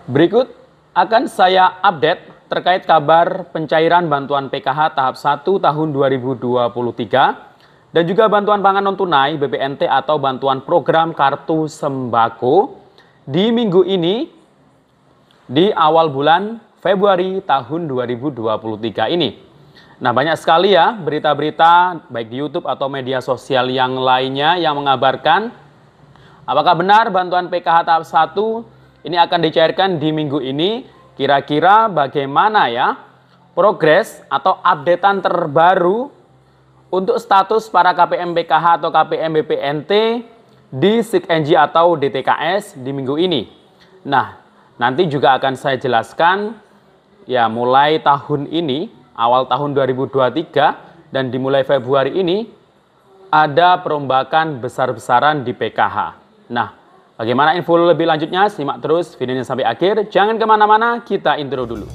Berikut akan saya update terkait kabar pencairan bantuan PKH tahap 1 tahun 2023 dan juga bantuan pangan non-tunai BPNT atau bantuan program kartu sembako di minggu ini di awal bulan Februari tahun 2023 ini. Nah, banyak sekali ya berita-berita baik di YouTube atau media sosial yang lainnya yang mengabarkan apakah benar bantuan PKH tahap 1 ini akan dicairkan di minggu ini. Kira-kira bagaimana ya progres atau updatean terbaru untuk status para KPM PKH atau KPM BPNT di SIKNJ atau DTKS di minggu ini. Nah, nanti juga akan saya jelaskan ya mulai tahun ini, awal tahun 2023 dan dimulai Februari ini ada perombakan besar-besaran di PKH. Nah, bagaimana info lebih lanjutnya? Simak terus videonya sampai akhir. Jangan kemana-mana, kita intro dulu.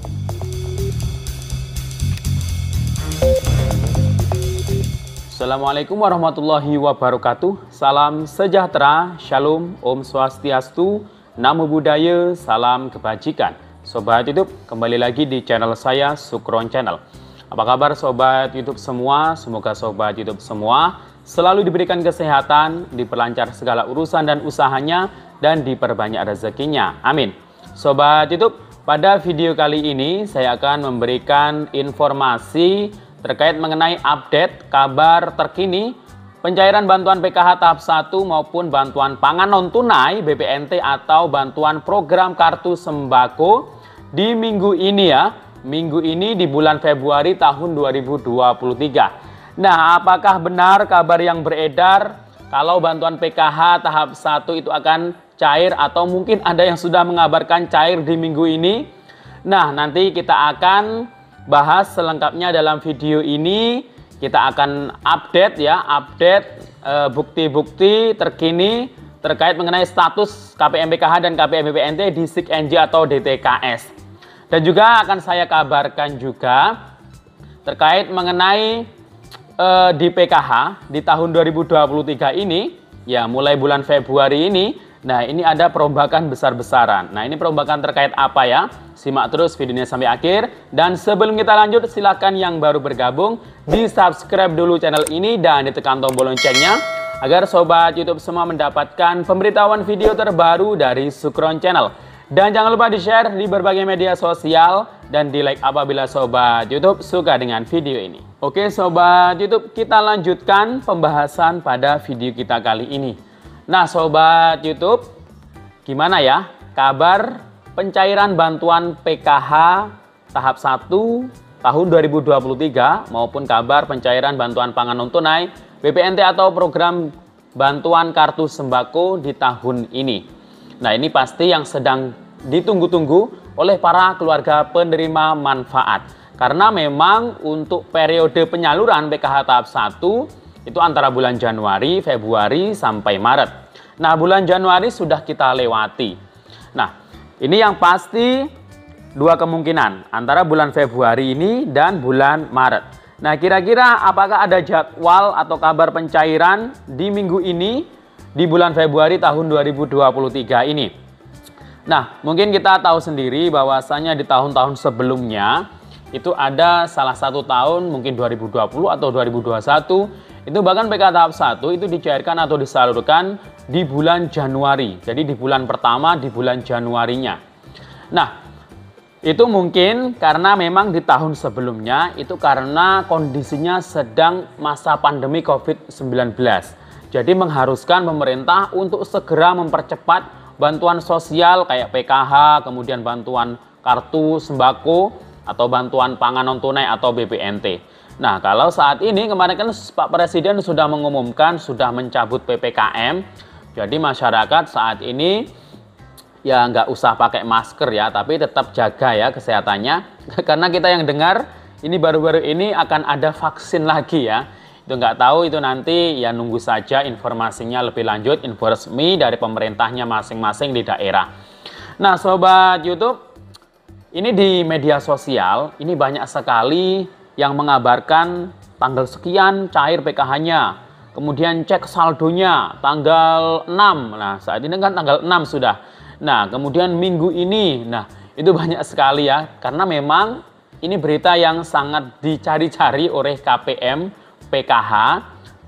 Assalamualaikum warahmatullahi wabarakatuh. Salam sejahtera, shalom, om swastiastu, namo buddhaya, salam kebajikan. Sobat YouTube, kembali lagi di channel saya, Sukron Channel. Apa kabar sobat YouTube semua? Semoga sobat YouTube semua selalu diberikan kesehatan, diperlancar segala urusan dan usahanya, dan diperbanyak rezekinya. Amin. Sobat YouTube, pada video kali ini saya akan memberikan informasi terkait mengenai update kabar terkini pencairan bantuan PKH tahap 1 maupun bantuan pangan non-tunai BPNT atau bantuan program kartu sembako di minggu ini ya. Minggu ini di bulan Februari tahun 2023. Nah, apakah benar kabar yang beredar kalau bantuan PKH tahap 1 itu akan cair atau mungkin ada yang sudah mengabarkan cair di minggu ini? Nah, nanti kita akan bahas selengkapnya dalam video ini. Kita akan update ya, bukti-bukti terkini terkait mengenai status KPM PKH dan KPM BPNT di SIKNJ atau DTKS. Dan juga akan saya kabarkan juga terkait mengenai di PKH di tahun 2023 ini, ya mulai bulan Februari ini, nah ini ada perombakan besar-besaran. Nah ini perombakan terkait apa ya? Simak terus videonya sampai akhir. Dan sebelum kita lanjut, silakan yang baru bergabung di subscribe dulu channel ini dan ditekan tombol loncengnya agar sobat YouTube semua mendapatkan pemberitahuan video terbaru dari Sukron Channel. Dan jangan lupa di-share di berbagai media sosial dan di-like apabila sobat YouTube suka dengan video ini. Oke sobat YouTube, kita lanjutkan pembahasan pada video kita kali ini. Nah sobat YouTube, gimana ya kabar pencairan bantuan PKH tahap 1 tahun 2023 maupun kabar pencairan bantuan pangan non-tunai BPNT atau program bantuan kartu sembako di tahun ini. Nah ini pasti yang sedang ditunggu-tunggu oleh para keluarga penerima manfaat. Karena memang untuk periode penyaluran PKH tahap 1 itu antara bulan Januari, Februari, sampai Maret. Nah bulan Januari sudah kita lewati. Nah ini yang pasti dua kemungkinan antara bulan Februari ini dan bulan Maret. Nah kira-kira apakah ada jadwal atau kabar pencairan di minggu ini di bulan Februari tahun 2023 ini? Nah, mungkin kita tahu sendiri bahwasanya di tahun-tahun sebelumnya itu ada salah satu tahun mungkin 2020 atau 2021 itu bahkan PKH tahap 1 itu dicairkan atau disalurkan di bulan Januari. Jadi di bulan pertama di bulan Januarinya. Nah, itu mungkin karena memang di tahun sebelumnya itu karena kondisinya sedang masa pandemi COVID-19. Jadi mengharuskan pemerintah untuk segera mempercepat bantuan sosial kayak PKH, kemudian bantuan kartu sembako atau bantuan pangan non-tunai atau BPNT. Nah, kalau saat ini kemarin kan Pak Presiden sudah mengumumkan sudah mencabut PPKM. Jadi masyarakat saat ini ya nggak usah pakai masker ya, tapi tetap jaga ya kesehatannya. Karena kita yang dengar ini baru-baru ini akan ada vaksin lagi ya. Itu nggak tahu itu nanti ya nunggu saja informasinya lebih lanjut, info resmi dari pemerintahnya masing-masing di daerah. Nah sobat YouTube, ini di media sosial ini banyak sekali yang mengabarkan tanggal sekian cair PKH-nya. Kemudian cek saldonya tanggal 6. Nah, saat ini kan tanggal 6 sudah. Nah, kemudian minggu ini, nah itu banyak sekali ya, karena memang ini berita yang sangat dicari-cari oleh KPM PKH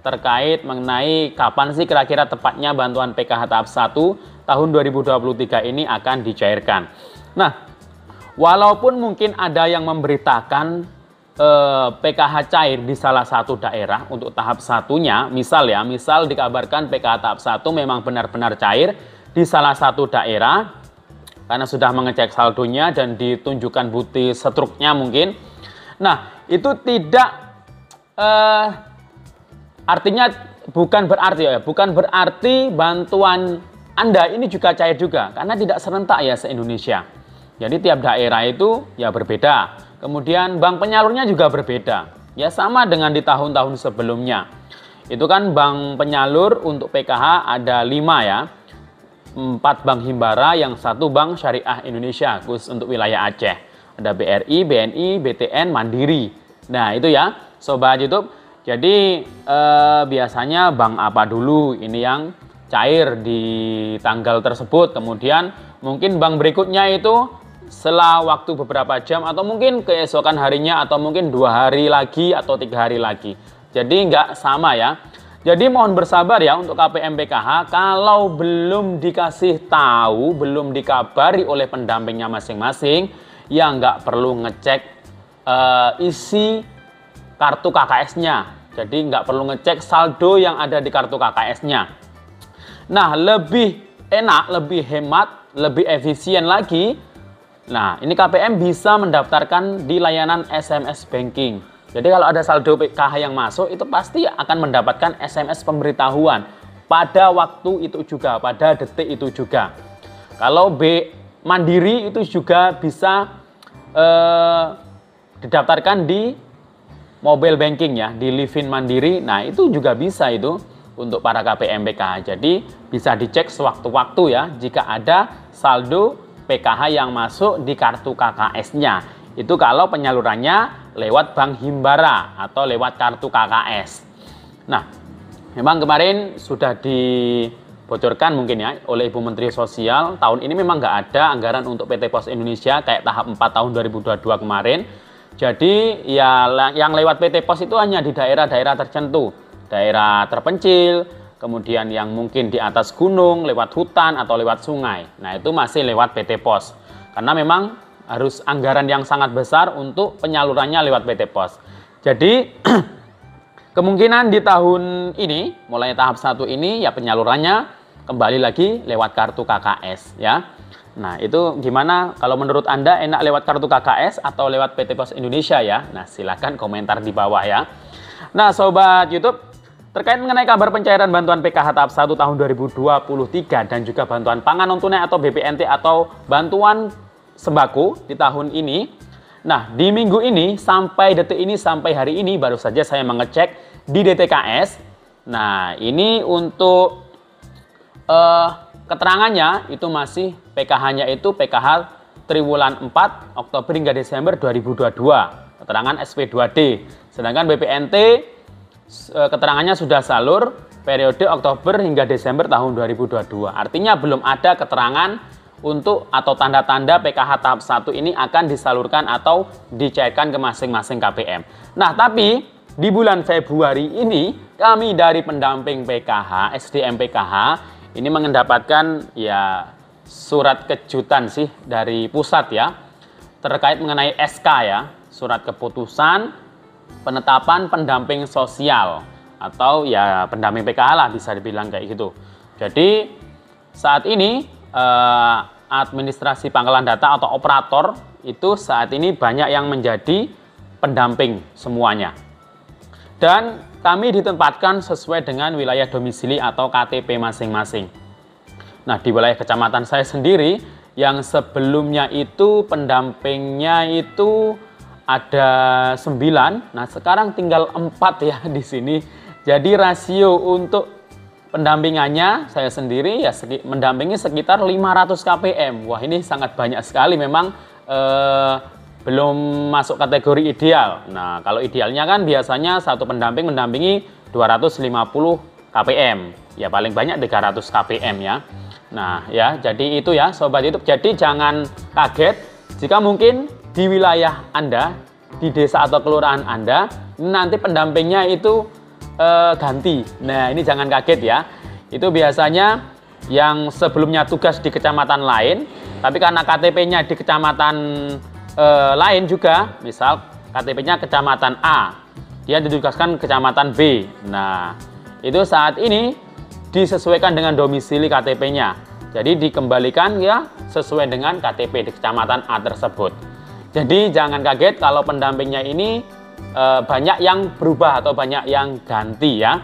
terkait mengenai kapan sih kira-kira tepatnya bantuan PKH tahap 1 tahun 2023 ini akan dicairkan. Nah, walaupun mungkin ada yang memberitakan PKH cair di salah satu daerah untuk tahap satunya, misal dikabarkan PKH tahap 1 memang benar-benar cair di salah satu daerah karena sudah mengecek saldonya dan ditunjukkan bukti struknya mungkin. Nah, itu tidak artinya bukan berarti bantuan Anda ini juga cair juga, karena tidak serentak ya se-Indonesia. Jadi tiap daerah itu ya berbeda. Kemudian bank penyalurnya juga berbeda. Ya sama dengan di tahun-tahun sebelumnya. Itu kan bank penyalur untuk PKH ada 5 ya. 4 bank himbara, yang 1 bank syariah Indonesia khusus untuk wilayah Aceh. Ada BRI, BNI, BTN, Mandiri. Nah itu ya Sobat YouTube. Jadi biasanya bank apa dulu ini yang cair di tanggal tersebut. Kemudian mungkin bank berikutnya itu setelah waktu beberapa jam atau mungkin keesokan harinya atau mungkin 2 hari lagi atau 3 hari lagi. Jadi nggak sama ya. Jadi mohon bersabar ya untuk KPM PKH, kalau belum dikasih tahu, belum dikabari oleh pendampingnya masing-masing, ya nggak perlu ngecek isi kartu KKS-nya. Jadi nggak perlu ngecek saldo yang ada di kartu KKS-nya. Nah, lebih enak, lebih hemat, lebih efisien lagi. Nah, ini KPM bisa mendaftarkan di layanan SMS banking. Jadi kalau ada saldo PKH yang masuk, itu pasti akan mendapatkan SMS pemberitahuan pada waktu itu juga, pada detik itu juga. Kalau Mandiri itu juga bisa didaftarkan di mobile banking ya, di Livin Mandiri. Nah, itu juga bisa itu untuk para KPM PKH. Jadi bisa dicek sewaktu-waktu ya jika ada saldo PKH yang masuk di kartu KKS-nya. Itu kalau penyalurannya lewat bank himbara atau lewat kartu KKS. Nah, memang kemarin sudah dibocorkan mungkin ya oleh Ibu Menteri Sosial, tahun ini memang nggak ada anggaran untuk PT Pos Indonesia kayak tahap 4 tahun 2022 kemarin. Jadi ya yang lewat PT Pos itu hanya di daerah-daerah tertentu, daerah terpencil, kemudian yang mungkin di atas gunung, lewat hutan atau lewat sungai. Nah itu masih lewat PT Pos, karena memang harus anggaran yang sangat besar untuk penyalurannya lewat PT Pos. Jadi kemungkinan di tahun ini, mulai tahap 1 ini ya penyalurannya kembali lagi lewat kartu KKS ya. Nah itu gimana kalau menurut Anda, enak lewat kartu KKS atau lewat PT Pos Indonesia ya? Nah silahkan komentar di bawah ya. Nah Sobat YouTube, terkait mengenai kabar pencairan bantuan PKH tahap 1 tahun 2023 dan juga bantuan pangan non tunai atau BPNT atau bantuan sembako di tahun ini. Nah di minggu ini sampai detik ini, sampai hari ini baru saja saya mengecek di DTKS. Nah ini untuk keterangannya itu masih PKH-nya itu PKH triwulan 4 Oktober hingga Desember 2022, keterangan SP2D. Sedangkan BPNT keterangannya sudah salur periode Oktober hingga Desember tahun 2022. Artinya belum ada keterangan untuk atau tanda-tanda PKH tahap 1 ini akan disalurkan atau dicairkan ke masing-masing KPM. Nah, tapi di bulan Februari ini kami dari pendamping PKH, SDM PKH ini mendapatkan ya surat kejutan sih dari pusat ya terkait mengenai SK ya, surat keputusan penetapan pendamping sosial atau ya pendamping PKH lah bisa dibilang kayak gitu. Jadi saat ini administrasi pangkalan data atau operator itu saat ini banyak yang menjadi pendamping semuanya. Dan kami ditempatkan sesuai dengan wilayah domisili atau KTP masing-masing. Nah, di wilayah kecamatan saya sendiri yang sebelumnya itu pendampingnya itu ada 9, nah sekarang tinggal 4 ya di sini. Jadi rasio untuk pendampingannya saya sendiri ya mendampingi sekitar 500 KPM. Wah, ini sangat banyak sekali, memang belum masuk kategori ideal. Nah, kalau idealnya kan biasanya satu pendamping mendampingi 250 KPM. Ya paling banyak 300 KPM ya. Nah ya, jadi itu ya Sobat YouTube. Jadi jangan kaget jika mungkin di wilayah Anda, di desa atau kelurahan Anda, nanti pendampingnya itu ganti. Nah ini jangan kaget ya. Itu biasanya yang sebelumnya tugas di kecamatan lain, tapi karena KTP-nya di kecamatan lain juga, misal KTP-nya kecamatan A, dia ditugaskan kecamatan B. Nah itu saat ini disesuaikan dengan domisili KTP-nya. Jadi dikembalikan ya sesuai dengan KTP di kecamatan A tersebut. Jadi jangan kaget kalau pendampingnya ini banyak yang berubah atau banyak yang ganti ya.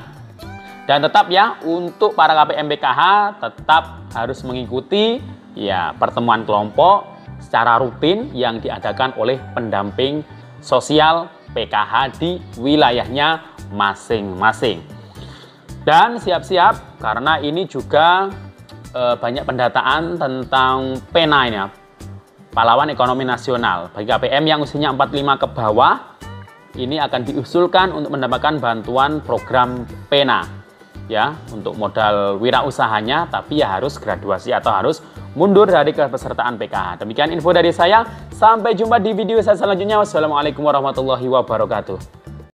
Dan tetap ya untuk para KPM PKH tetap harus mengikuti ya pertemuan kelompok secara rutin yang diadakan oleh pendamping sosial PKH di wilayahnya masing-masing. Dan siap-siap karena ini juga banyak pendataan tentang PENA ini ya, Pahlawan Ekonomi Nasional. Bagi KPM yang usianya 45 ke bawah, ini akan diusulkan untuk mendapatkan bantuan program PENA. Ya, untuk modal wirausahanya, tapi ya harus graduasi atau harus mundur dari kepesertaan PKH. Demikian info dari saya. Sampai jumpa di video saya selanjutnya. Wassalamualaikum warahmatullahi wabarakatuh.